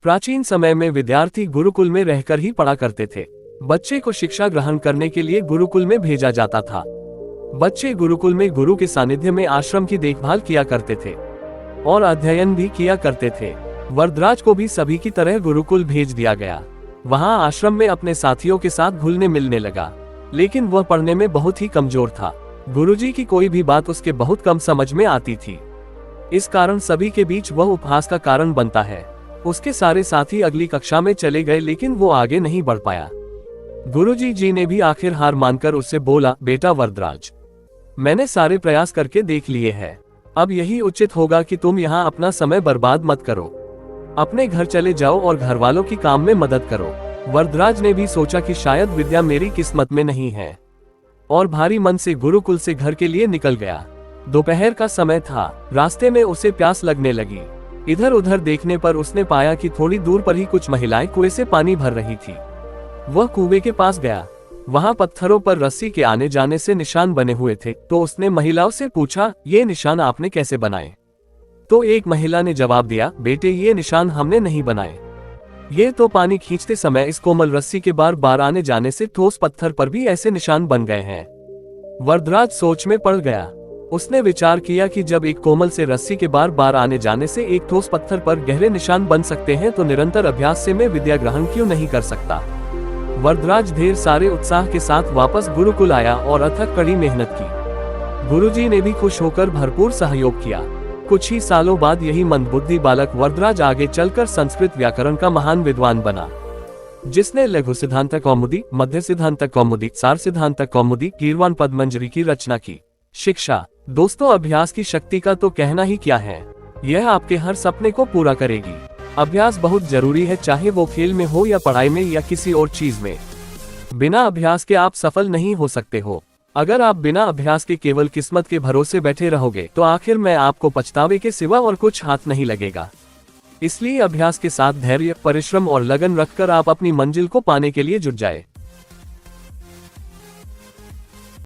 प्राचीन समय में विद्यार्थी गुरुकुल में रहकर ही पढ़ा करते थे। बच्चे को शिक्षा ग्रहण करने के लिए गुरुकुल में भेजा जाता था। बच्चे गुरुकुल में गुरु के सानिध्य में आश्रम की देखभाल किया करते थे और अध्ययन भी किया करते थे। वरदराज को भी सभी की तरह गुरुकुल भेज दिया गया। वहां आश्रम में अपने साथियों के साथ घुलने मिलने लगा, लेकिन वह पढ़ने में बहुत ही कमजोर था। गुरुजी की कोई भी बात उसके बहुत कम समझ में आती थी। इस कारण सभी के बीच वह उपहास का कारण बनता है। उसके सारे साथी अगली कक्षा में चले गए, लेकिन वो आगे नहीं बढ़ पाया। गुरुजी जी ने भी आखिर हार मानकर उससे बोला, बेटा वरदराज, मैंने सारे प्रयास करके देख लिए हैं। अब यही उचित होगा कि तुम यहाँ अपना समय बर्बाद मत करो। अपने घर चले जाओ और घर वालों की काम में मदद करो। वरदराज ने भी सोचा कि शायद विद्या मेरी किस्मत में नहीं है, और भारी मन से गुरुकुल से घर के लिए निकल गया। दोपहर का समय था। रास्ते में उसे प्यास लगने लगी। इधर उधर देखने पर उसने पाया कि थोड़ी दूर पर ही कुछ महिलाएं कुएं से पानी भर रही थी। वह कुएं के पास गया। वहां पत्थरों पर रस्सी के आने जाने से निशान बने हुए थे, तो उसने महिलाओं से पूछा, ये निशान आपने कैसे बनाए? तो एक महिला ने जवाब दिया, बेटे ये निशान हमने नहीं बनाए, ये तो पानी खींचते समय इस कोमल रस्सी के बार बार आने जाने से ठोस पत्थर पर भी ऐसे निशान बन गए हैं। वरदराज सोच में पड़ गया। उसने विचार किया कि जब एक कोमल से रस्सी के बार बार आने जाने से एक ठोस पत्थर पर गहरे निशान बन सकते हैं, तो निरंतर अभ्यास से मैं विद्या ग्रहण क्यों नहीं कर सकता। वरदराज ढेर सारे उत्साह के साथ वापस गुरुकुल आया और अथक कड़ी मेहनत की। गुरुजी ने भी खुश होकर भरपूर सहयोग किया। कुछ ही सालों बाद यही मंदबुद्धि बालक वरदराज आगे चलकर संस्कृत व्याकरण का महान विद्वान बना, जिसने लघु सिद्धांत कौमुदी, मध्य सिद्धांत कौमुदी, सार सिद्धांत कौमुदी, कीर्वाण पद्मंजरी की रचना की। शिक्षा दोस्तों, अभ्यास की शक्ति का तो कहना ही क्या है। यह आपके हर सपने को पूरा करेगी। अभ्यास बहुत जरूरी है, चाहे वो खेल में हो या पढ़ाई में या किसी और चीज में। बिना अभ्यास के आप सफल नहीं हो सकते हो। अगर आप बिना अभ्यास के केवल किस्मत के भरोसे बैठे रहोगे, तो आखिर में आपको पछतावे के सिवा और कुछ हाथ नहीं लगेगा। इसलिए अभ्यास के साथ धैर्य, परिश्रम और लगन रखकर आप अपनी मंजिल को पाने के लिए जुट जाए।